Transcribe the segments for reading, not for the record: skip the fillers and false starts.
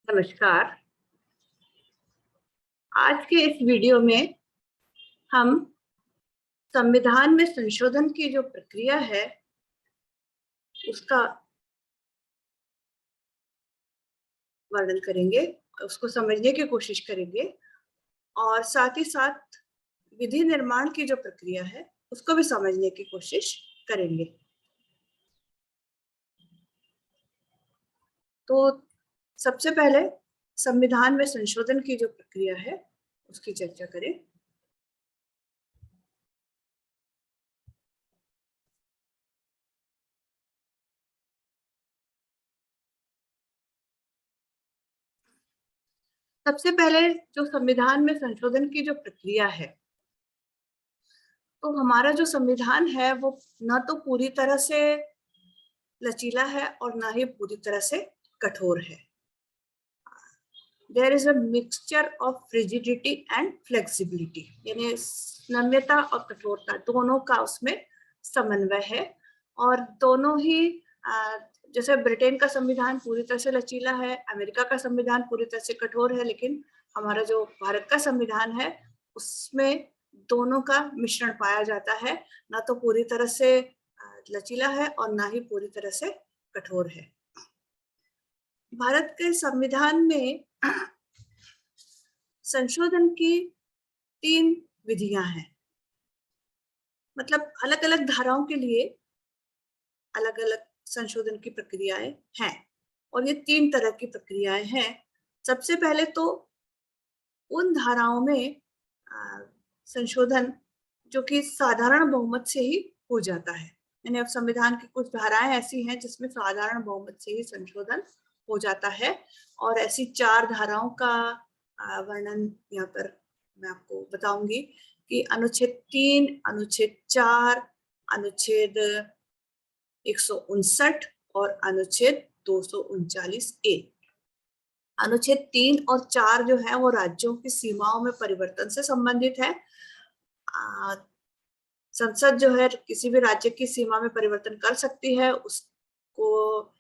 नमस्कार। आज के इस वीडियो में हम संविधान में संशोधन की जो प्रक्रिया है उसका वर्णन करेंगे, उसको समझने की कोशिश करेंगे और साथ ही साथ विधि निर्माण की जो प्रक्रिया है उसको भी समझने की कोशिश करेंगे। तो सबसे पहले संविधान में संशोधन की जो प्रक्रिया है उसकी चर्चा करें। सबसे पहले जो संविधान में संशोधन की जो प्रक्रिया है, तो हमारा जो संविधान है वो न तो पूरी तरह से लचीला है और ना ही पूरी तरह से कठोर है। There is a mixture of rigidity and flexibility, यानी नम्यता और कठोरता दोनों का उसमें समन्वय है। और दोनों ही जैसे ब्रिटेन का संविधान पूरी तरह से लचीला है, अमेरिका का संविधान पूरी तरह से कठोर है, लेकिन हमारा जो भारत का संविधान है उसमें दोनों का मिश्रण पाया जाता है। ना तो पूरी तरह से लचीला है और ना ही पूरी तरह से कठोर है। भारत के संविधान में संशोधन की 3 विधियां हैं, मतलब अलग अलग धाराओं के लिए अलग अलग संशोधन की प्रक्रियाएं हैं और ये 3 तरह की प्रक्रियाएं हैं। सबसे पहले तो उन धाराओं में संशोधन जो कि साधारण बहुमत से ही हो जाता है, यानी अब संविधान की कुछ धाराएं ऐसी हैं जिसमें साधारण बहुमत से ही संशोधन हो जाता है। और ऐसी 4 धाराओं का वर्णन यहाँ पर मैं आपको बताऊंगी कि अनुच्छेद 3, अनुच्छेद 4, अनुच्छेद 159 और अनुच्छेद 239A। अनुच्छेद 3 और 4 जो है वो राज्यों की सीमाओं में परिवर्तन से संबंधित है। संसद जो है किसी भी राज्य की सीमा में परिवर्तन कर सकती है, उसको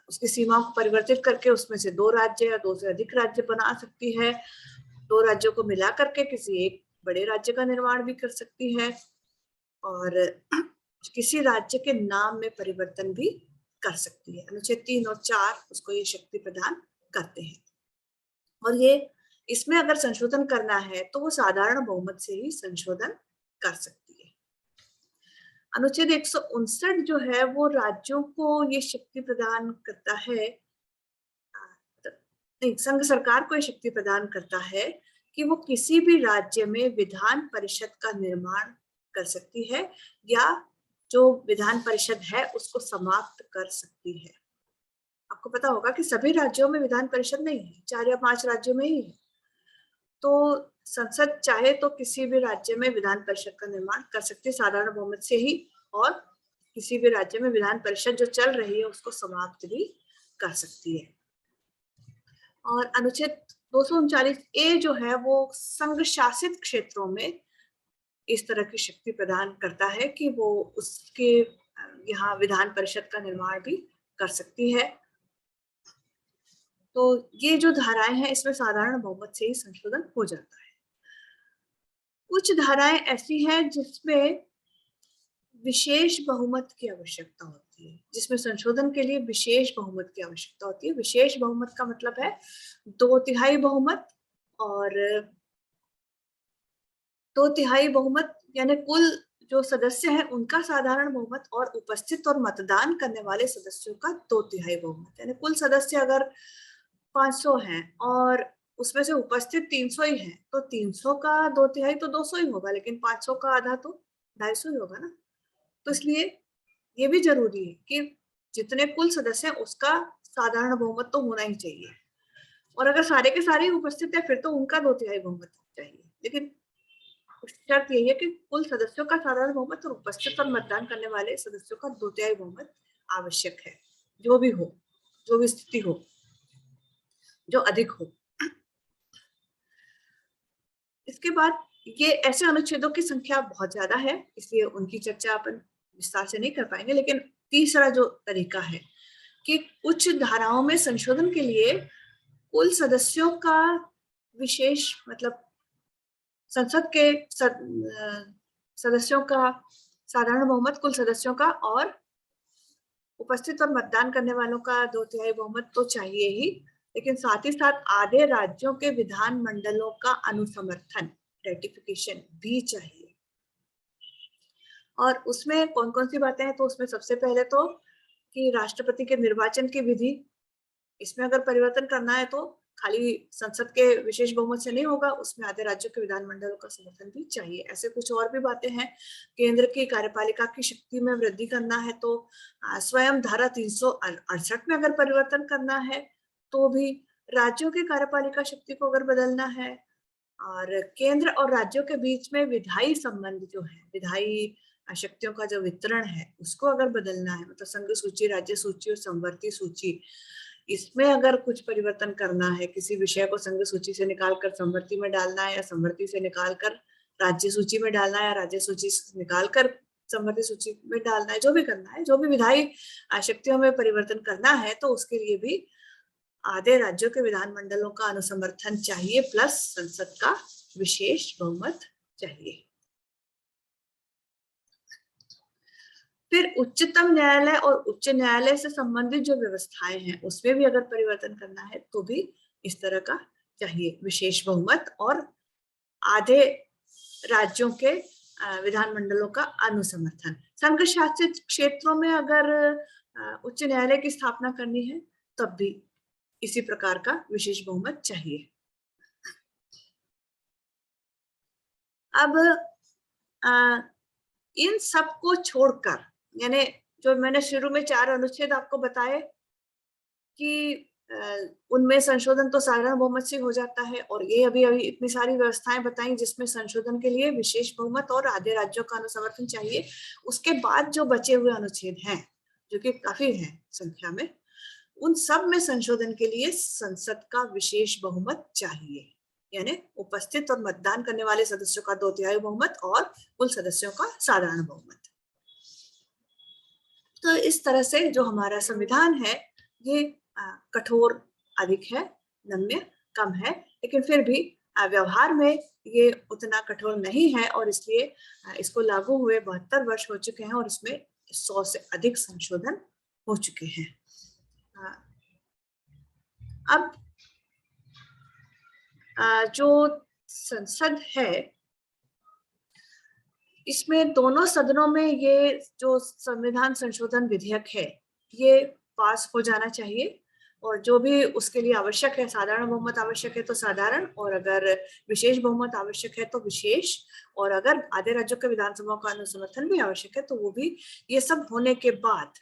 उसकी सीमा को परिवर्तित करके उसमें से 2 राज्य या 2 से अधिक राज्य बना सकती है। 2 राज्यों को मिला करके किसी एक बड़े राज्य का निर्माण भी कर सकती है और किसी राज्य के नाम में परिवर्तन भी कर सकती है। अनुच्छेद 3 और 4 उसको ये शक्ति प्रदान करते हैं और ये इसमें अगर संशोधन करना है तो वो साधारण बहुमत से ही संशोधन कर सकती है। अनुच्छेद 159 जो है वो राज्यों को ये शक्ति प्रदान करता है, नहीं, संघ सरकार को ये शक्ति प्रदान करता है कि वो किसी भी राज्य में विधान परिषद का निर्माण कर सकती है या जो विधान परिषद है उसको समाप्त कर सकती है। आपको पता होगा कि सभी राज्यों में विधान परिषद नहीं है, 4 या 5 राज्यों में ही है। तो संसद चाहे तो किसी भी राज्य में विधान परिषद का निर्माण कर सकती है साधारण बहुमत से ही, और किसी भी राज्य में विधान परिषद जो चल रही है उसको समाप्त भी कर सकती है। और अनुच्छेद 239A जो है वो संघ शासित क्षेत्रों में इस तरह की शक्ति प्रदान करता है कि वो उसके यहाँ विधान परिषद का निर्माण भी कर सकती है। तो ये जो धाराएं हैं इसमें साधारण बहुमत से ही संशोधन हो जाता है। कुछ धाराएं ऐसी हैं जिसमें विशेष बहुमत की आवश्यकता होती है, जिसमें संशोधन के लिए विशेष बहुमत की आवश्यकता होती है। विशेष बहुमत का मतलब है 2/3 बहुमत, और 2/3 बहुमत यानी कुल जो सदस्य हैं उनका साधारण बहुमत और उपस्थित और मतदान करने वाले सदस्यों का 2/3 बहुमत। यानी कुल सदस्य अगर 500 हैं और उसमें से उपस्थित 300 ही हैं तो 300 का 2/3 तो 200 ही होगा, लेकिन 500 का आधा तो 250 ही होगा ना। तो इसलिए ये भी जरूरी है कि जितने कुल सदस्य हैं उसका साधारण बहुमत तो होना ही चाहिए, और अगर सारे के सारे उपस्थित है फिर तो उनका 2/3 बहुमत चाहिए। लेकिन शर्त यही है कि कुल सदस्यों का साधारण बहुमत और उपस्थित और मतदान करने वाले सदस्यों का 2/3 बहुमत आवश्यक है, जो भी हो, जो भी स्थिति हो, जो अधिक हो। इसके बाद ये ऐसे अनुच्छेदों की संख्या बहुत ज्यादा है, इसलिए उनकी चर्चा अपन विस्तार से नहीं कर पाएंगे। लेकिन तीसरा जो तरीका है कि कुछ धाराओं में संशोधन के लिए कुल सदस्यों का विशेष मतलब संसद के सदस्यों का साधारण बहुमत, कुल सदस्यों का, और उपस्थित और मतदान करने वालों का 2/3 बहुमत तो चाहिए ही, लेकिन साथ ही साथ आधे राज्यों के विधान मंडलों का अनुसमर्थन, रेटिफिकेशन भी चाहिए। और उसमें कौन कौन सी बातें हैं? तो उसमें सबसे पहले तो कि राष्ट्रपति के निर्वाचन की विधि, इसमें अगर परिवर्तन करना है तो खाली संसद के विशेष बहुमत से नहीं होगा, उसमें आधे राज्यों के विधानमंडलों का समर्थन भी चाहिए। ऐसे कुछ और भी बातें हैं। केंद्र की कार्यपालिका की शक्ति में वृद्धि करना है तो स्वयं धारा 368 में अगर परिवर्तन करना है तो भी, राज्यों की कार्यपालिका शक्ति को अगर बदलना है, और केंद्र और राज्यों के बीच में विधायी संबंध जो है, विधायी शक्तियों का जो वितरण है उसको अगर बदलना है, मतलब संघ सूची, राज्य सूची और संवर्ती सूची, इसमें अगर कुछ परिवर्तन करना है, किसी विषय को संघ सूची से निकालकर संवर्ती में डालना है, या संवर्ती से निकालकर राज्य सूची में डालना है, या राज्य सूची से निकालकर संवर्ती सूची में डालना है, जो भी करना है, जो भी विधायी शक्तियों में परिवर्तन करना है, तो उसके लिए भी आधे राज्यों के विधानमंडलों का अनुसमर्थन चाहिए, प्लस संसद का विशेष बहुमत चाहिए। फिर उच्चतम न्यायालय और उच्च न्यायालय से संबंधित जो व्यवस्थाएं हैं उसमें भी अगर परिवर्तन करना है तो भी इस तरह का चाहिए विशेष बहुमत और आधे राज्यों के विधानमंडलों का अनुसमर्थन। संघ शासित क्षेत्रों में अगर उच्च न्यायालय की स्थापना करनी है तब भी इसी प्रकार का विशेष बहुमत चाहिए। अब इन सब को छोड़कर, यानी जो मैंने शुरू में 4 अनुच्छेद आपको बताए कि उनमें संशोधन तो साधारण बहुमत से हो जाता है, और ये अभी इतनी सारी व्यवस्थाएं बताई जिसमें संशोधन के लिए विशेष बहुमत और आधे राज्यों का अनुसमर्थन चाहिए। उसके बाद जो बचे हुए अनुच्छेद हैं, जो कि काफी है संख्या में, उन सब में संशोधन के लिए संसद का विशेष बहुमत चाहिए, यानी उपस्थित और मतदान करने वाले सदस्यों का 2/3 बहुमत और कुल सदस्यों का साधारण बहुमत। तो इस तरह से जो हमारा संविधान है ये कठोर अधिक है, नम्य कम है, लेकिन फिर भी व्यवहार में ये उतना कठोर नहीं है, और इसलिए इसको लागू हुए 72 वर्ष हो चुके हैं और इसमें 100 से अधिक संशोधन हो चुके हैं। अब जो संसद है इसमें दोनों सदनों में ये जो संविधान संशोधन विधेयक है ये पास हो जाना चाहिए, और जो भी उसके लिए आवश्यक है, साधारण बहुमत आवश्यक है तो साधारण, और अगर विशेष बहुमत आवश्यक है तो विशेष, और अगर आधे राज्यों के विधानसभा का अनुसमर्थन भी आवश्यक है तो वो भी। ये सब होने के बाद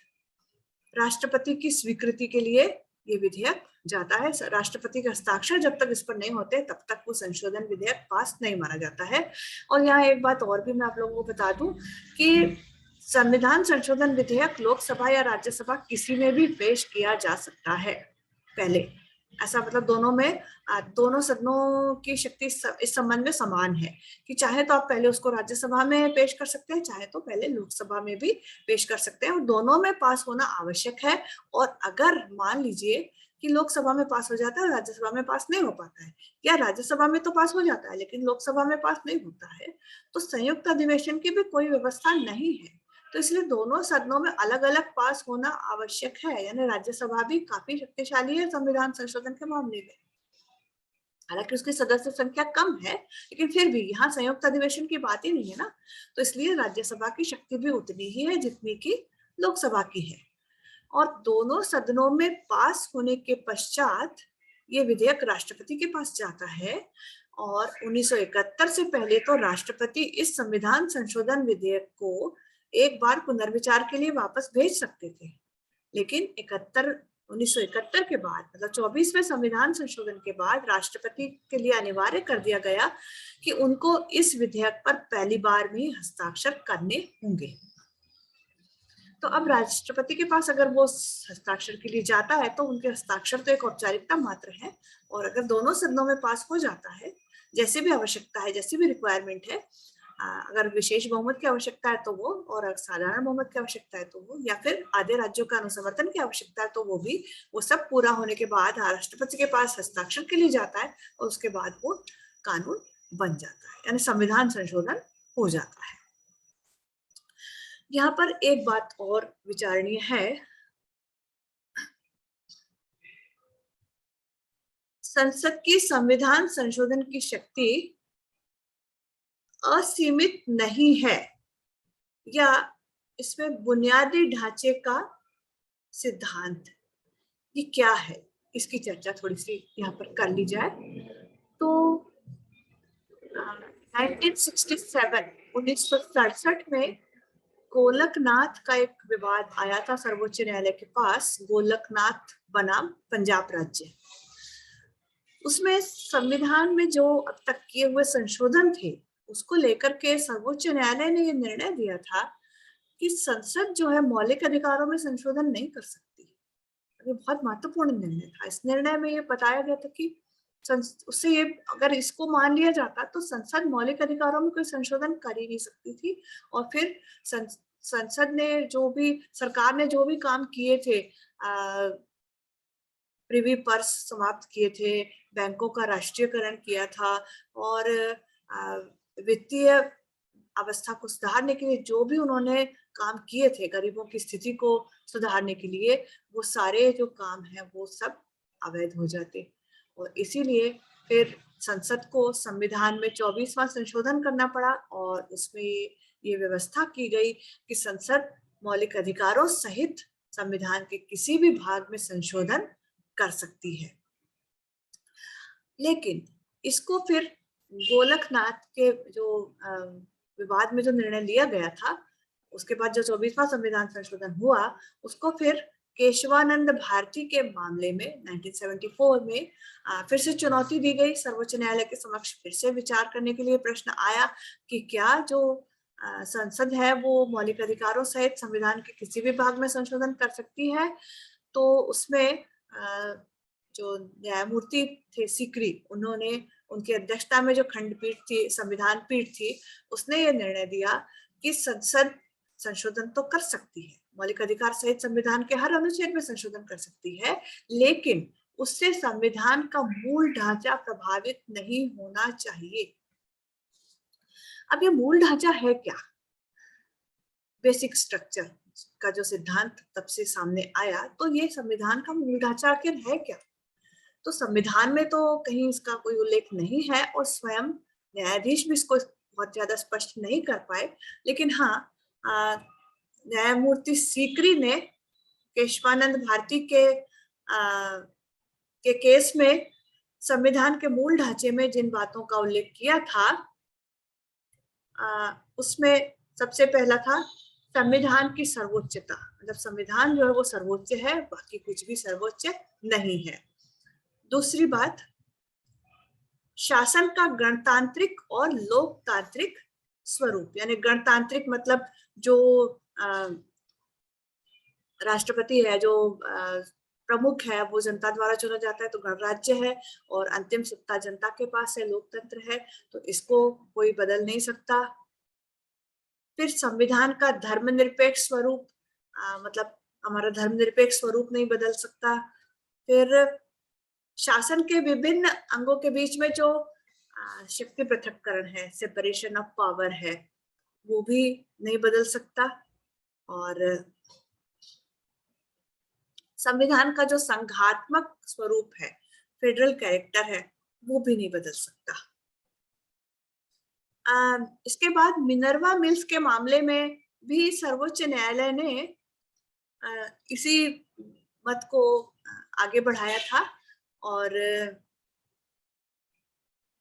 राष्ट्रपति की स्वीकृति के लिए ये विधेयक जाता है। राष्ट्रपति के हस्ताक्षर जब तक इस पर नहीं होते तब तक वो संशोधन विधेयक पास नहीं माना जाता है। और यहाँ एक बात और भी मैं आप लोगों को बता दूं कि संविधान संशोधन विधेयक लोकसभा या राज्यसभा किसी में भी पेश किया जा सकता है पहले। ऐसा मतलब दोनों सदनों की शक्ति इस संबंध में समान है कि चाहे तो आप पहले उसको राज्यसभा में पेश कर सकते हैं, चाहे तो पहले लोकसभा में भी पेश कर सकते हैं, और दोनों में पास होना आवश्यक है। और अगर मान लीजिए कि लोकसभा में पास हो जाता है और राज्यसभा में पास नहीं हो पाता है, या राज्यसभा में तो पास हो जाता है लेकिन लोकसभा में पास नहीं होता है, तो संयुक्त अधिवेशन की भी कोई व्यवस्था नहीं है। तो इसलिए दोनों सदनों में अलग अलग पास होना आवश्यक है, यानी राज्यसभा भी काफी शक्तिशाली है संविधान संशोधन के मामले में। हालांकि उसकी सदस्य संख्या कम है, लेकिन फिर भी यहाँ संयुक्त अधिवेशन की बात ही नहीं है ना, तो इसलिए राज्यसभा की शक्ति भी उतनी ही है जितनी की लोकसभा की है। और दोनों सदनों में पास होने के पश्चात ये विधेयक राष्ट्रपति के पास जाता है, और 1971 से पहले तो राष्ट्रपति इस संविधान संशोधन विधेयक को एक बार पुनर्विचार के लिए वापस भेज सकते थे, लेकिन 1971 के बाद, मतलब 24वें संविधान संशोधन के बाद राष्ट्रपति के लिए अनिवार्य कर दिया गया कि उनको इस विधेयक पर पहली बार में हस्ताक्षर करने होंगे। तो अब राष्ट्रपति के पास अगर वो हस्ताक्षर के लिए जाता है तो उनके हस्ताक्षर तो एक औपचारिकता मात्र है, और अगर दोनों सदनों में पास हो जाता है, जैसे भी आवश्यकता है, जैसी भी रिक्वायरमेंट है, अगर विशेष बहुमत की आवश्यकता है तो वो, और अगर साधारण बहुमत की आवश्यकता है तो वो, या फिर आधे राज्यों का अनुसमर्थन की आवश्यकता है तो वो भी, वो सब पूरा होने के बाद राष्ट्रपति के पास हस्ताक्षर के लिए जाता है और उसके बाद वो कानून बन जाता है, यानी संविधान संशोधन हो जाता है। यहाँ पर एक बात और विचारणीय है, संसद की संविधान संशोधन की शक्ति असीमित नहीं है, या इसमें बुनियादी ढांचे का सिद्धांत ये क्या है, इसकी चर्चा थोड़ी सी यहाँ पर कर ली जाए। तो 1967 में गोलकनाथ का एक विवाद आया था सर्वोच्च न्यायालय के पास, गोलकनाथ बनाम पंजाब राज्य। उसमें संविधान में जो अब तक किए हुए संशोधन थे उसको लेकर के सर्वोच्च न्यायालय ने ये निर्णय दिया था कि संसद जो है मौलिक अधिकारों में संशोधन नहीं कर सकती। ये बहुत महत्वपूर्ण निर्णय था। इस निर्णय में ये बताया गया था कि उससे ये, अगर इसको मान लिया जाता तो संसद मौलिक अधिकारों में कोई संशोधन कर ही नहीं सकती थी, और फिर संसद ने जो भी, सरकार ने जो भी काम किए थे, प्रिवी पर्स समाप्त किए थे, बैंकों का राष्ट्रीयकरण किया था, और वित्तीय अवस्था को सुधारने के लिए जो भी उन्होंने काम किए थे, गरीबों की स्थिति को सुधारने के लिए, वो सारे जो काम है वो सब अवैध हो जाते। और इसीलिए फिर संसद को संविधान में 24वां संशोधन करना पड़ा, और उसमें ये व्यवस्था की गई कि संसद मौलिक अधिकारों सहित संविधान के किसी भी भाग में संशोधन कर सकती है। लेकिन इसको फिर गोलकनाथ के जो विवाद में जो निर्णय लिया गया था, उसके बाद जो 24वां संविधान संशोधन हुआ, उसको फिर केशवानंद भारती के मामले में 1974 में फिर से चुनौती दी गई। सर्वोच्च न्यायालय के समक्ष फिर से विचार करने के लिए प्रश्न आया कि क्या जो संसद है वो मौलिक अधिकारों सहित संविधान के किसी भी भाग में संशोधन कर सकती है। तो उसमें जो न्यायमूर्ति थे सीकरी, उन्होंने, उनकी अध्यक्षता में जो खंडपीठ थी, संविधान पीठ थी, उसने ये निर्णय दिया कि संसद संशोधन तो कर सकती है, मौलिक अधिकार सहित संविधान के हर अनुच्छेद में संशोधन कर सकती है, लेकिन उससे संविधान का मूल ढांचा प्रभावित नहीं होना चाहिए। अब ये मूल ढांचा है क्या? बेसिक स्ट्रक्चर का जो सिद्धांत तब से सामने आया, तो ये संविधान का मूल ढांचा आखिर है क्या? तो संविधान में तो कहीं इसका कोई उल्लेख नहीं है, और स्वयं न्यायाधीश भी इसको बहुत ज्यादा स्पष्ट नहीं कर पाए। लेकिन हाँ, न्यायमूर्ति सीकरी ने केशवानंद भारती के केस में संविधान के मूल ढांचे में जिन बातों का उल्लेख किया था, उसमें सबसे पहला था संविधान की सर्वोच्चता, मतलब संविधान जो है वो सर्वोच्च है, बाकी कुछ भी सर्वोच्च नहीं है। दूसरी बात, शासन का गणतांत्रिक और लोकतांत्रिक स्वरूप, यानी गणतांत्रिक मतलब जो राष्ट्रपति है, जो प्रमुख है, वो जनता द्वारा चुना जाता है तो गणराज्य है, और अंतिम सत्ता जनता के पास है, लोकतंत्र है, तो इसको कोई बदल नहीं सकता। फिर संविधान का धर्मनिरपेक्ष स्वरूप, मतलब हमारा धर्मनिरपेक्ष स्वरूप नहीं बदल सकता। फिर शासन के विभिन्न अंगों के बीच में जो शक्ति पृथक्करण है, सेपरेशन ऑफ पावर है, वो भी नहीं बदल सकता। और संविधान का जो संघात्मक स्वरूप है, फेडरल कैरेक्टर है, वो भी नहीं बदल सकता। इसके बाद मिनर्वा मिल्स के मामले में भी सर्वोच्च न्यायालय ने इसी मत को आगे बढ़ाया था, और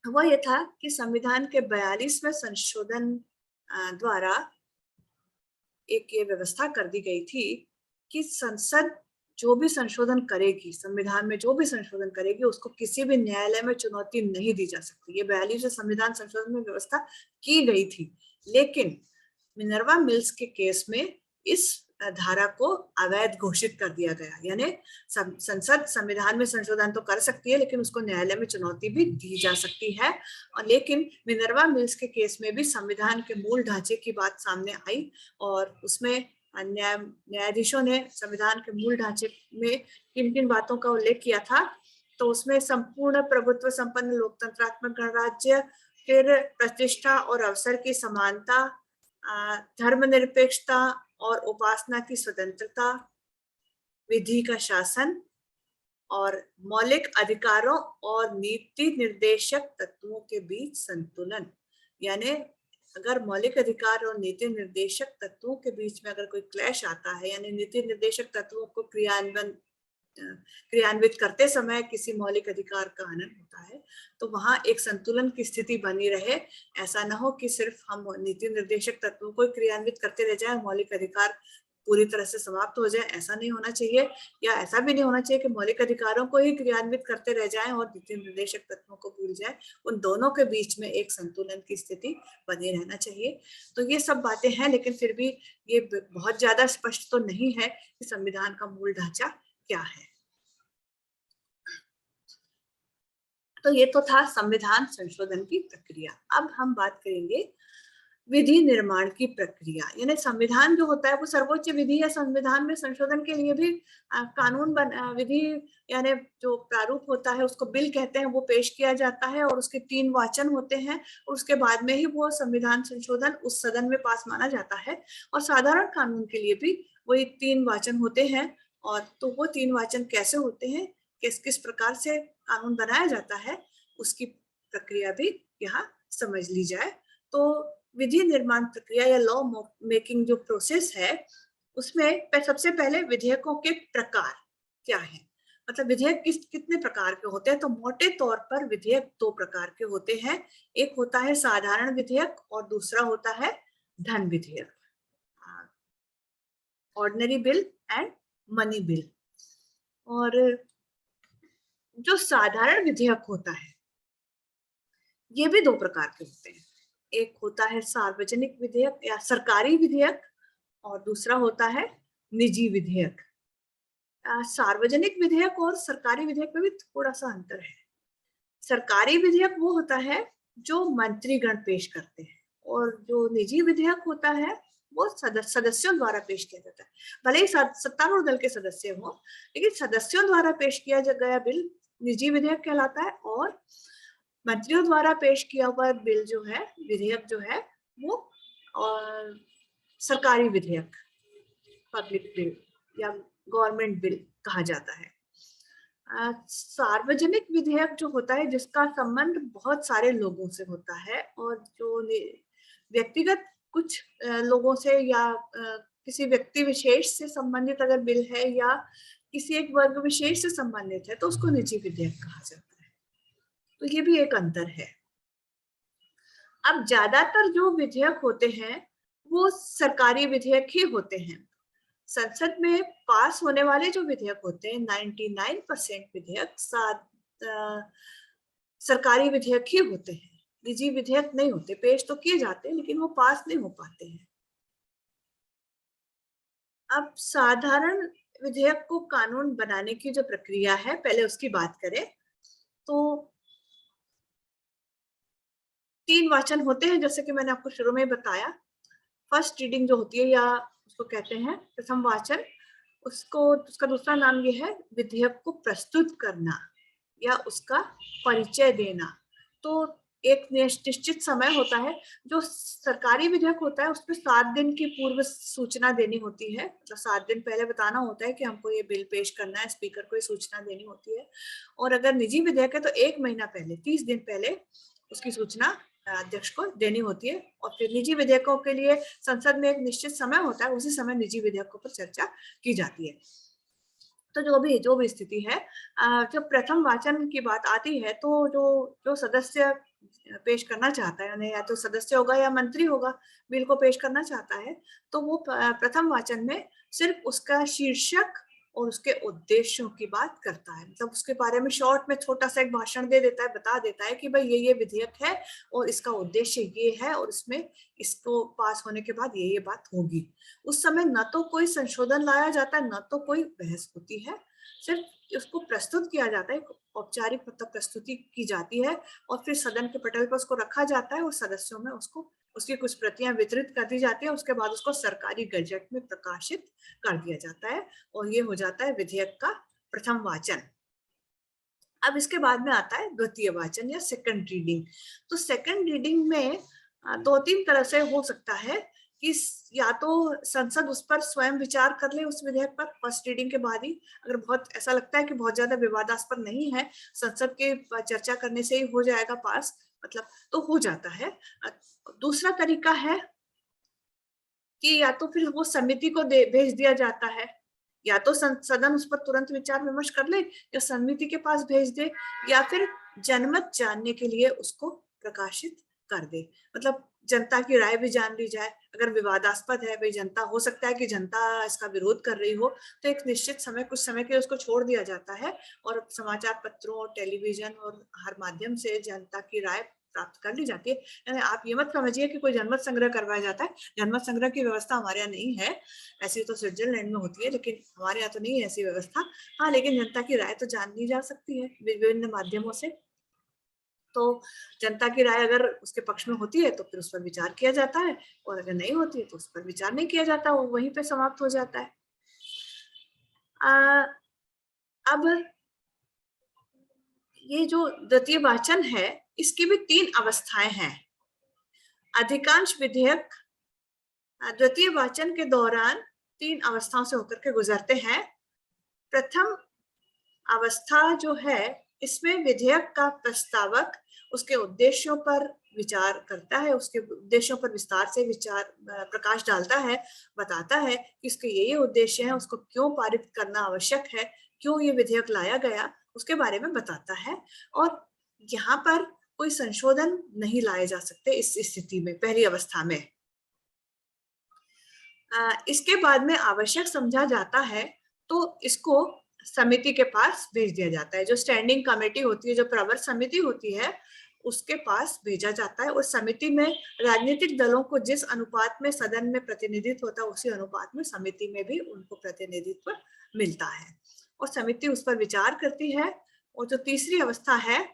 वह यह था कि संविधान के 42वें संशोधन द्वारा एक ये व्यवस्था कर दी गई थी कि संसद जो भी संशोधन करेगी, संविधान में जो भी संशोधन करेगी, उसको किसी भी न्यायालय में चुनौती नहीं दी जा सकती। ये 42वें संविधान संशोधन में व्यवस्था की गई थी, लेकिन मिनर्वा मिल्स के केस में इस धारा को अवैध घोषित कर दिया गया। यानी संसद संविधान में संशोधन तो कर सकती है, लेकिन उसको न्यायालय में चुनौती भी दी जा सकती है। और लेकिन मिनर्वा मिल्स के केस में भी संविधान के मूल ढांचे की बात सामने आई और उसमें न्यायाधीशों ने संविधान के मूल ढांचे में किन किन बातों का उल्लेख किया था। तो उसमें संपूर्ण प्रभुत्व संपन्न लोकतंत्रात्मक गणराज्य, फिर प्रतिष्ठा और अवसर की समानता, धर्मनिरपेक्षता और उपासना की स्वतंत्रता, विधि का शासन और मौलिक अधिकारों और नीति निर्देशक तत्वों के बीच संतुलन। यानी अगर मौलिक अधिकार और नीति निर्देशक तत्वों के बीच में अगर कोई क्लैश आता है, यानी नीति निर्देशक तत्वों को क्रियान्वित करते समय किसी मौलिक अधिकार का हनन होता है, तो वहां एक संतुलन की स्थिति बनी रहे। ऐसा ना हो कि सिर्फ हम नीति निर्देशक तत्वों को क्रियान्वित करते रह जाए, मौलिक अधिकार पूरी तरह से समाप्त हो जाए, ऐसा नहीं होना चाहिए। या ऐसा भी नहीं होना चाहिए कि मौलिक अधिकारों को ही क्रियान्वित करते रह जाएं और नीति निर्देशक तत्वों को भूल जाएं। उन दोनों के बीच में एक संतुलन की स्थिति बनी रहना चाहिए। तो ये सब बातें हैं, लेकिन फिर भी ये बहुत ज्यादा स्पष्ट तो नहीं है कि संविधान का मूल ढांचा क्या है। तो ये तो था संविधान संशोधन की प्रक्रिया। अब हम बात करेंगे विधि निर्माण की प्रक्रिया। यानी संविधान जो होता है वो सर्वोच्च विधि है। संविधान में संशोधन के लिए भी कानून विधि यानी जो प्रारूप होता है उसको बिल कहते हैं, वो पेश किया जाता है और उसके 3 वाचन होते हैं और उसके बाद में ही वो संविधान संशोधन उस सदन में पास माना जाता है। और साधारण कानून के लिए भी वही 3 वाचन होते हैं। और तो वो 3 वाचन कैसे होते हैं, किस किस प्रकार से कानून बनाया जाता है, उसकी प्रक्रिया भी यहाँ समझ ली जाए। तो विधि निर्माण प्रक्रिया या लॉ मेकिंग जो प्रोसेस है, उसमें सबसे पहले विधेयकों के प्रकार क्या है, मतलब विधेयक कितने प्रकार के होते हैं। तो मोटे तौर पर विधेयक 2 प्रकार के होते हैं। एक होता है साधारण विधेयक और दूसरा होता है धन विधेयक, ordinary bill and money bill. और जो साधारण विधेयक होता है ये भी 2 प्रकार के होते हैं। एक होता है सार्वजनिक विधेयक या सरकारी विधेयक और दूसरा होता है निजी विधेयक। सार्वजनिक विधेयक और सरकारी विधेयक में भी थोड़ा सा अंतर है। सरकारी विधेयक वो होता है जो मंत्रीगण पेश करते हैं और जो निजी विधेयक होता है वो सदस्यों द्वारा पेश किया जाता है। भले ही सत्तारूढ़ दल के सदस्य हो, लेकिन सदस्यों द्वारा पेश किया गया बिल निजी विधेयक कहलाता है और मंत्रियों द्वारा पेश किया हुआ बिल जो है, विधेयक जो है, वो और सरकारी विधेयक, पब्लिक बिल या गवर्नमेंट बिल कहा जाता है। सार्वजनिक विधेयक जो होता है जिसका संबंध बहुत सारे लोगों से होता है और जो व्यक्तिगत कुछ लोगों से या किसी व्यक्ति विशेष से संबंधित अगर बिल है या किसी एक वर्ग विशेष से संबंधित है तो उसको निजी विधेयक कहा जाता है। तो ये भी एक अंतर है। अब ज्यादातर जो विधेयक होते हैं वो सरकारी विधेयक ही होते हैं। संसद में पास होने वाले जो विधेयक होते हैं 99% विधेयक सरकारी विधेयक ही होते हैं, निजी विधेयक नहीं होते। पेश तो किए जाते हैं लेकिन वो पास नहीं हो पाते हैं। अब साधारण विधेयक को कानून बनाने की जो प्रक्रिया है, पहले उसकी बात करें तो 3 वाचन होते हैं, जैसे कि मैंने आपको शुरू में बताया। फर्स्ट रीडिंग जो होती है या उसको कहते हैं प्रथम वाचन, उसका दूसरा नाम ये है विधेयक को प्रस्तुत करना या उसका परिचय देना। तो एक निश्चित समय होता है। जो सरकारी विधेयक होता है उसमें 7 दिन की पूर्व सूचना देनी होती है, मतलब 7 दिन पहले बताना होता है कि हमको ये बिल पेश करना है, स्पीकर को ये सूचना देनी होती है। और अगर निजी विधेयक है तो 1 महीना पहले, 30 दिन पहले उसकी सूचना अध्यक्ष को देनी होती है। और फिर निजी विधेयकों के लिए संसद में एक निश्चित समय होता है, उसी समय निजी विधेयकों पर चर्चा की जाती है। तो जो भी स्थिति है, जब प्रथम वाचन की बात आती है तो जो सदस्य पेश करना चाहता है, या तो सदस्य होगा या मंत्री होगा, बिल को पेश करना चाहता है, तो वो प्रथम वाचन में सिर्फ उसका शीर्षक और उसके उद्देश्यों की बात करता है। मतलब उसके बारे में शॉर्ट में छोटा सा एक भाषण दे देता है, बता देता है कि भाई ये विधेयक है और इसका उद्देश्य ये है और इसमें इसको पास होने के बाद ये बात होगी। उस समय न तो कोई संशोधन लाया जाता है, न तो कोई बहस होती है, सिर्फ उसको प्रस्तुत किया जाता है, औपचारिक मतलब प्रस्तुति की जाती है और फिर सदन के पटल पर उसको रखा जाता है और सदस्यों में उसको उसकी कुछ प्रतियां वितरित कर दी जाती है। उसके बाद उसको सरकारी गजट में प्रकाशित कर दिया जाता है और ये हो जाता है विधेयक का प्रथम वाचन। अब इसके बाद में आता है द्वितीय वाचन या सेकंड रीडिंग। तो सेकंड रीडिंग में दो तीन तरह से हो सकता है कि या तो संसद उस पर स्वयं विचार कर ले उस विधेयक पर फर्स्ट रीडिंग के बाद ही, अगर बहुत ऐसा लगता है कि बहुत ज्यादा विवादास्पद नहीं है, संसद के चर्चा करने से ही हो जाएगा पास, मतलब तो हो जाता है। दूसरा तरीका है कि या तो फिर वो समिति को भेज दिया जाता है, या तो सदन उस पर तुरंत विचार विमर्श कर ले या समिति के पास भेज दे, या फिर जनमत जानने के लिए उसको प्रकाशित कर दे। मतलब जनता की राय भी जान ली जाए। अगर विवादास्पद है, भाई जनता, हो सकता है कि जनता इसका विरोध कर रही हो, तो एक निश्चित समय, कुछ समय के लिए उसको छोड़ दिया जाता है और समाचार पत्रों और टेलीविजन और हर माध्यम से जनता की राय प्राप्त कर ली जाती है। यानी आप ये मत समझिए कि कोई जनमत संग्रह करवाया जाता है। जनमत संग्रह की व्यवस्था हमारे यहाँ नहीं है, ऐसी तो स्विट्जरलैंड में होती है, लेकिन हमारे यहाँ तो नहीं है ऐसी व्यवस्था। हाँ, लेकिन जनता की राय तो जान ली जा सकती है विभिन्न माध्यमों से। तो जनता की राय अगर उसके पक्ष में होती है तो फिर उस पर विचार किया जाता है, और अगर नहीं होती है तो उस पर विचार नहीं किया जाता, वो वहीं पे समाप्त हो जाता है। अब ये जो द्वितीय वाचन है, इसकी भी तीन अवस्थाएं हैं। अधिकांश विधेयक द्वितीय वाचन के दौरान तीन अवस्थाओं से होकर के गुजरते हैं। प्रथम अवस्था जो है, इसमें विधेयक का प्रस्तावक उसके उद्देश्यों पर विचार करता है, उसके उद्देश्यों पर विस्तार से विचार प्रकाश डालता है, बताता है कि इसके ये उद्देश्य है, उसको क्यों पारित करना आवश्यक है, क्यों ये विधेयक लाया गया, उसके बारे में बताता है। और यहाँ पर कोई संशोधन नहीं लाए जा सकते इस स्थिति में, पहली अवस्था में। इसके बाद में आवश्यक समझा जाता है तो इसको समिति के पास भेज दिया जाता है। जो स्टैंडिंग कमेटी होती है, जो प्रवर समिति होती है, उसके पास भेजा जाता है। और समिति में राजनीतिक दलों को जिस अनुपात में सदन में प्रतिनिधित्व होता है, उसी अनुपात में समिति में भी उनको प्रतिनिधित्व मिलता है और समिति उस पर विचार करती है। और जो तीसरी अवस्था है,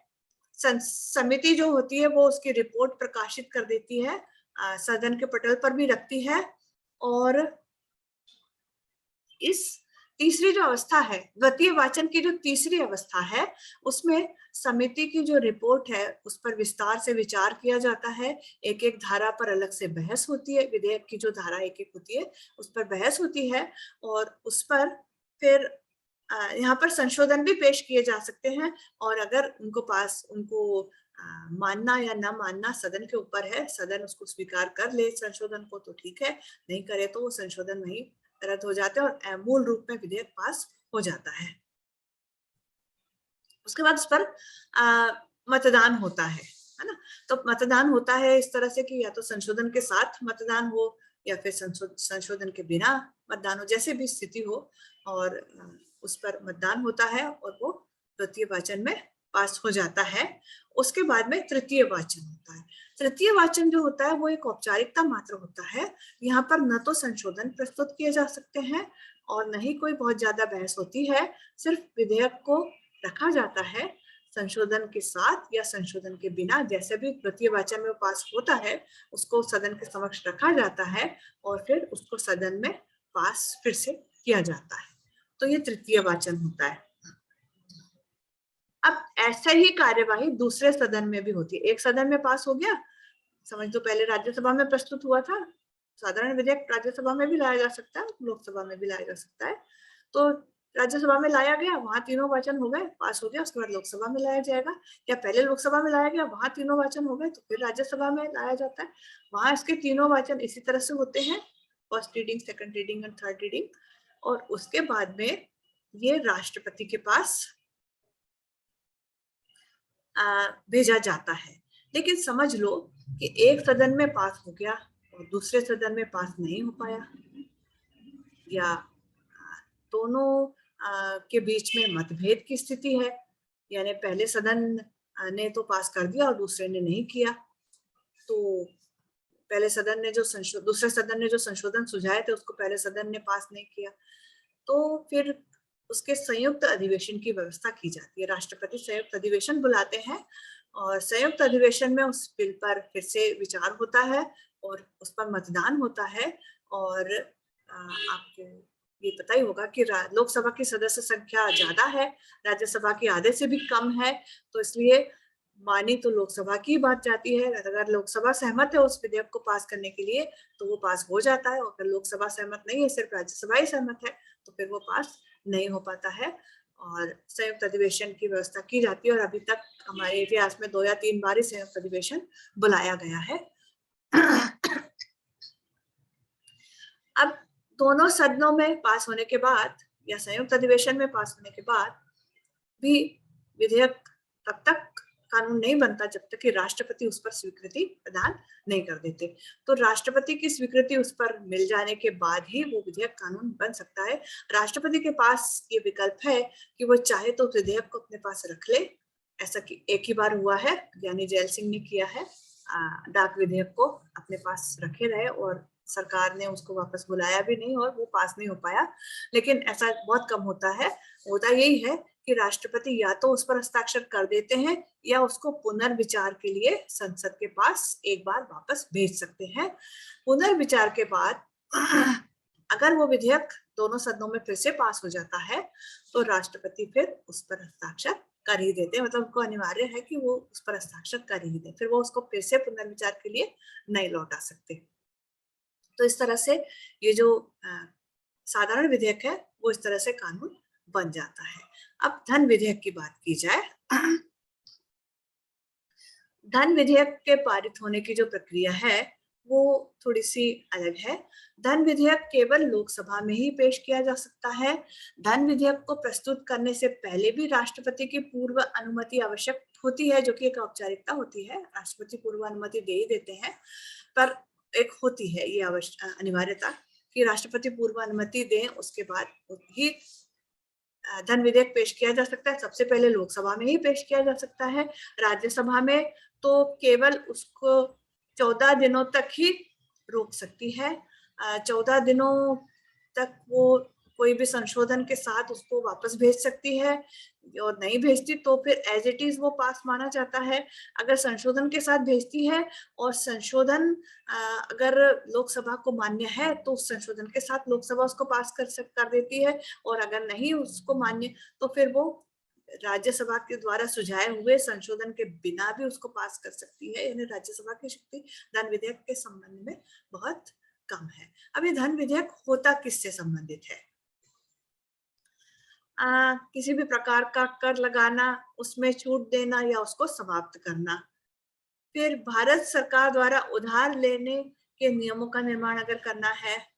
समिति जो होती है वो उसकी रिपोर्ट प्रकाशित कर देती है, सदन के पटल पर भी रखती है। और इस तीसरी जो अवस्था है, द्वितीय वाचन की जो तीसरी अवस्था है, उसमें समिति की जो रिपोर्ट है उस पर विस्तार से विचार किया जाता है। एक एक धारा पर अलग से बहस होती है, विधेयक की जो धारा एक एक होती है उस पर बहस होती है। और उस पर फिर यहाँ पर संशोधन भी पेश किए जा सकते हैं, और अगर उनको मानना या ना मानना सदन के ऊपर है। सदन उसको स्वीकार कर ले संशोधन को तो ठीक है, नहीं करे तो वो संशोधन वही रद्द हो जाते हैं और मूल रूप में विधेयक पास हो जाता है। उसके बाद उस पर मतदान होता है ना। तो मतदान होता है इस तरह से कि या तो संशोधन के साथ मतदान हो या फिर संशोधन के बिना मतदान हो, जैसे भी स्थिति हो, और उस पर मतदान होता है और वो द्वितीय वाचन में पास हो जाता है। उसके बाद में तृतीय वाचन होता है। तृतीय वाचन जो होता है वो एक औपचारिकता मात्र होता है। यहाँ पर न तो संशोधन प्रस्तुत किए जा सकते हैं और न ही कोई बहुत ज्यादा बहस होती है। सिर्फ विधेयक को रखा जाता है, संशोधन के साथ या संशोधन के बिना, जैसे भी द्वितीय वाचन में पास होता है उसको सदन के समक्ष रखा जाता है और फिर उसको सदन में पास फिर से किया जाता है। तो ये तृतीय वाचन होता है। अब ऐसा ही कार्यवाही दूसरे सदन में भी होती है। एक सदन में पास हो गया, समझ लो पहले राज्यसभा में प्रस्तुत हुआ था, साधारण विधेयक राज्यसभा में भी लाया जा सकता है, लोकसभा में भी लाया जा सकता है। तो राज्यसभा में लाया गया, वहां तीनों वाचन हो गए, पास हो गया, उसके बाद लोकसभा में लाया जाएगा। या पहले लोकसभा में लाया गया, वहां तीनों वाचन हो गए, तो फिर राज्यसभा में लाया जाता है। वहां इसके तीनों वाचन इसी तरह से होते हैं, first reading, second reading and third reading. और उसके बाद में ये राष्ट्रपति के पास भेजा जाता है। लेकिन समझ लो कि एक सदन में पास हो गया और दूसरे सदन में पास नहीं हो पाया, या दोनों के बीच में मतभेद की स्थिति है, यानी पहले सदन ने तो पास कर दिया और दूसरे ने नहीं किया, तो पहले सदन ने जो दूसरे सदन ने जो संशोधन सुझाए थे उसको पहले सदन ने पास नहीं किया, तो फिर उसके संयुक्त अधिवेशन की व्यवस्था की जाती है। राष्ट्रपति संयुक्त अधिवेशन बुलाते हैं और संयुक्त अधिवेशन में उस बिल पर फिर से विचार होता है और उस पर मतदान होता है। और आपको ये पता ही होगा कि लोकसभा की सदस्य संख्या ज्यादा है, राज्यसभा की आधे से भी कम है, तो इसलिए मानी तो लोकसभा की बात जाती है। अगर लोकसभा सहमत है उस विधेयक को पास करने के लिए तो वो पास हो जाता है, और अगर लोकसभा सहमत नहीं है, सिर्फ राज्यसभा ही सहमत है, तो फिर वो पास नहीं हो पाता है और संयुक्त अधिवेशन की व्यवस्था की जाती है। और अभी तक हमारे इतिहास में 2 या 3 बार ही संयुक्त अधिवेशन बुलाया गया है। अब दोनों सदनों में पास होने के बाद या संयुक्त अधिवेशन में पास होने के बाद भी विधेयक तब तक कानून नहीं बनता जब तक कि राष्ट्रपति उस पर स्वीकृति प्रदान नहीं कर देते। तो राष्ट्रपति की स्वीकृति उस पर मिल जाने के बाद ही वो विधेयक कानून बन सकता है। राष्ट्रपति के पास ये विकल्प है कि वो चाहे तो विधेयक को अपने पास रख ले, ऐसा कि एक ही बार हुआ है, यानी जैल सिंह ने किया है, डाक विधेयक को अपने पास रखे रहे और सरकार ने उसको वापस बुलाया भी नहीं और वो पास नहीं हो पाया। लेकिन ऐसा बहुत कम होता है। होता यही है कि राष्ट्रपति या तो उस पर हस्ताक्षर कर देते हैं या उसको पुनर्विचार के लिए संसद के पास एक बार वापस भेज सकते हैं। पुनर्विचार के बाद अगर वो विधेयक दोनों सदनों में फिर से पास हो जाता है तो राष्ट्रपति फिर उस पर हस्ताक्षर कर ही देते हैं, मतलब उनको अनिवार्य है कि वो उस पर हस्ताक्षर कर ही दे, फिर वो उसको फिर से पुनर्विचार के लिए नहीं लौटा सकते। तो इस तरह से ये जो साधारण विधेयक है वो इस तरह से कानून बन जाता है। अब धन विधेयक की बात की जाए। धन विधेयक के पारित होने की जो प्रक्रिया है वो थोड़ी सी अलग है। धन विधेयक केवल लोकसभा में ही पेश किया जा सकता है। धन विधेयक को प्रस्तुत करने से पहले भी राष्ट्रपति की पूर्व अनुमति आवश्यक होती है, जो कि एक औपचारिकता होती है। राष्ट्रपति पूर्व अनुमति दे ही देते हैं, पर एक होती है ये अनिवार्यता कि राष्ट्रपति पूर्व अनुमति दें, उसके बाद ही धन विधेयक पेश किया जा सकता है। सबसे पहले लोकसभा में ही पेश किया जा सकता है। राज्यसभा में तो केवल उसको 14 दिनों तक ही रोक सकती है। 14 दिनों तक वो कोई भी संशोधन के साथ उसको वापस भेज सकती है, और नहीं भेजती तो फिर एज इट इज वो पास माना जाता है। अगर संशोधन के साथ भेजती है और संशोधन अगर लोकसभा को मान्य है तो उस संशोधन के साथ लोकसभा उसको पास कर देती है, और अगर नहीं उसको मान्य तो फिर वो राज्यसभा के द्वारा सुझाए हुए संशोधन के बिना भी उसको पास कर सकती है। यानी राज्यसभा की शक्ति धन विधेयक के संबंध में बहुत कम है। अब ये धन विधेयक होता किससे संबंधित है? किसी भी प्रकार का कर लगाना, उसमें छूट देना या उसको समाप्त करना। फिर भारत सरकार द्वारा उधार लेने के नियमों का निर्माण अगर करना है।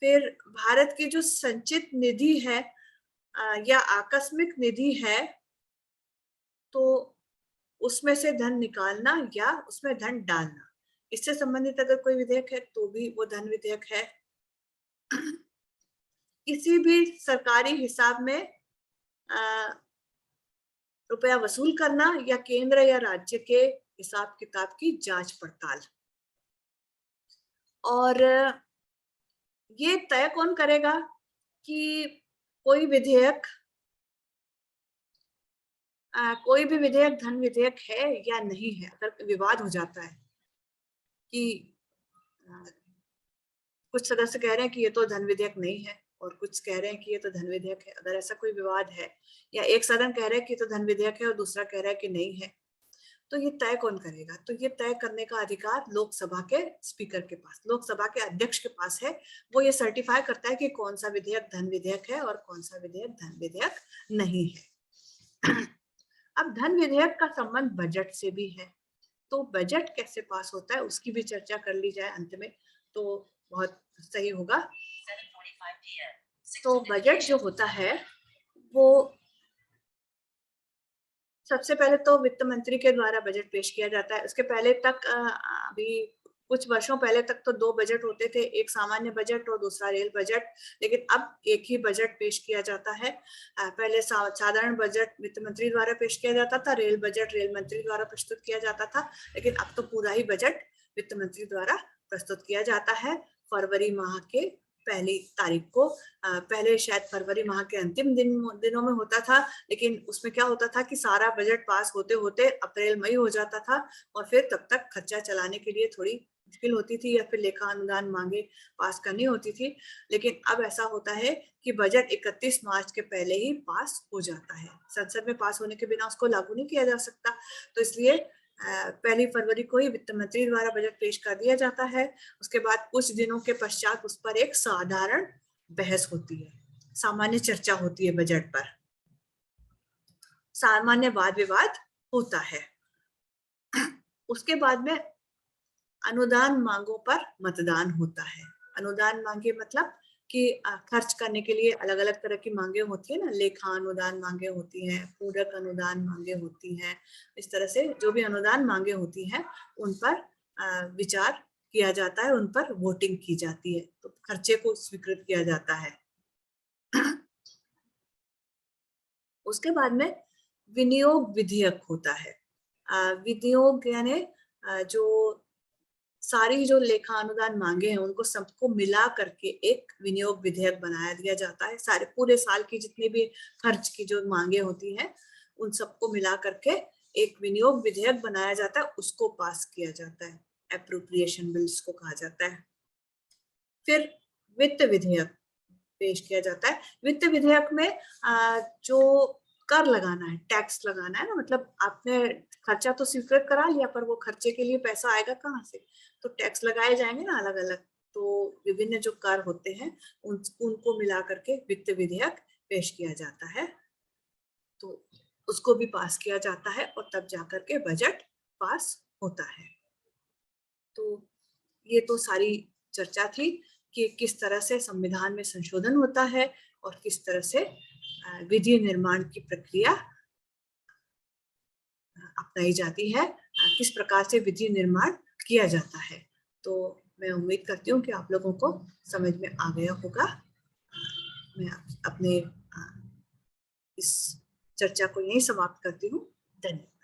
फिर भारत की जो संचित निधि है या आकस्मिक निधि है, तो उसमें से धन निकालना या उसमें धन डालना, इससे संबंधित अगर कोई विधेयक है तो भी वो धन विधेयक है। किसी भी सरकारी हिसाब में रुपया वसूल करना या केंद्र या राज्य के हिसाब किताब की जांच पड़ताल। और ये तय कौन करेगा कि कोई भी विधेयक धन विधेयक है या नहीं है। अगर विवाद हो जाता है कि कुछ सदस्य कह रहे हैं कि ये तो धन विधेयक नहीं है और कुछ कह रहे हैं कि ये तो धन विधेयक है, अगर ऐसा कोई विवाद है या एक सदन कह रहा है कि तो धन विधेयक है और दूसरा कह रहा है कि नहीं है, तो ये तय कौन करेगा? तो ये तय करने का अधिकार लोकसभा के स्पीकर के पास, लोकसभा के अध्यक्ष के पास है। वो ये सर्टिफाई करता है कि कौन सा विधेयक धन विधेयक है और कौन सा विधेयक धन विधेयक नहीं है। अब धन विधेयक का संबंध बजट से भी है, तो बजट कैसे पास होता है उसकी भी चर्चा कर ली जाए अंत में तो बहुत सही होगा। तो बजट जो होता है वो सबसे पहले तो वित्त मंत्री के द्वारा बजट पेश किया जाता है। उसके पहले तक अभी कुछ वर्षों पहले तक तो 2 बजट होते थे, एक सामान्य बजट और दूसरा रेल बजट, लेकिन अब एक ही बजट पेश किया जाता है। पहले साधारण बजट वित्त मंत्री द्वारा पेश किया जाता था, रेल बजट रेल मंत्री द्वारा प्रस्तुत किया जाता था, लेकिन अब तो पूरा ही बजट वित्त मंत्री द्वारा प्रस्तुत किया जाता है फरवरी माह के पहली तारीख को। पहले शायद फरवरी माह के अंतिम दिनों में होता था, लेकिन उसमें क्या होता था कि सारा बजट पास होते होते अप्रैल मई हो जाता था और फिर तब तक खर्चा चलाने के लिए थोड़ी मुश्किल होती थी या फिर लेखा अनुदान मांगे पास करनी होती थी। लेकिन अब ऐसा होता है कि बजट 31 मार्च के पहले ही पास हो जाता है। संसद में पास होने के बिना उसको लागू नहीं किया जा सकता, तो इसलिए पहली फरवरी को ही वित्त मंत्री द्वारा बजट पेश कर दिया जाता है। उसके बाद कुछ दिनों के पश्चात उस पर एक साधारण बहस होती है, सामान्य चर्चा होती है बजट पर, सामान्य वाद विवाद होता है। उसके बाद में अनुदान मांगों पर मतदान होता है। अनुदान मांगे मतलब कि खर्च करने के लिए अलग अलग तरह की मांगे होती है ना, लेखा अनुदान मांगे होती हैं, पूरक अनुदान मांगे होती हैं, इस तरह से जो भी अनुदान मांगे होती हैं उन पर विचार किया जाता है, उन पर वोटिंग की जाती है, तो खर्चे को स्वीकृत किया जाता है। उसके बाद में विनियोग विधेयक होता है। विनियोग यानी जो सारी जो लेखा अनुदान मांगे हैं उनको सबको मिला करके एक विनियोग विधेयक बनाया दिया जाता है। सारे पूरे साल की जितनी भी खर्च की जो मांगे होती हैं उन सबको मिला करके एक विनियोग विधेयक बनाया जाता है, उसको पास किया जाता है, एप्रोप्रिएशन बिल्स को कहा जाता है। फिर वित्त विधेयक पेश किया जाता है। वित्त विधेयक में जो कर लगाना है, टैक्स लगाना है ना, मतलब आपने खर्चा तो स्वीकृत करा लिया पर वो खर्चे के लिए पैसा आएगा कहाँ से, तो टैक्स लगाए जाएंगे ना अलग अलग, तो विभिन्न जो कर होते हैं उनको मिला करके वित्त विधेयक पेश किया जाता है, तो उसको भी पास किया जाता है और तब जाकर के बजट पास होता है। तो ये तो सारी चर्चा थी कि किस तरह से संविधान में संशोधन होता है और किस तरह से विधि निर्माण की प्रक्रिया अपनाई जाती है, किस प्रकार से विधि निर्माण किया जाता है। तो मैं उम्मीद करती हूँ कि आप लोगों को समझ में आ गया होगा। मैं अपने इस चर्चा को यहीं समाप्त करती हूँ। धन्यवाद।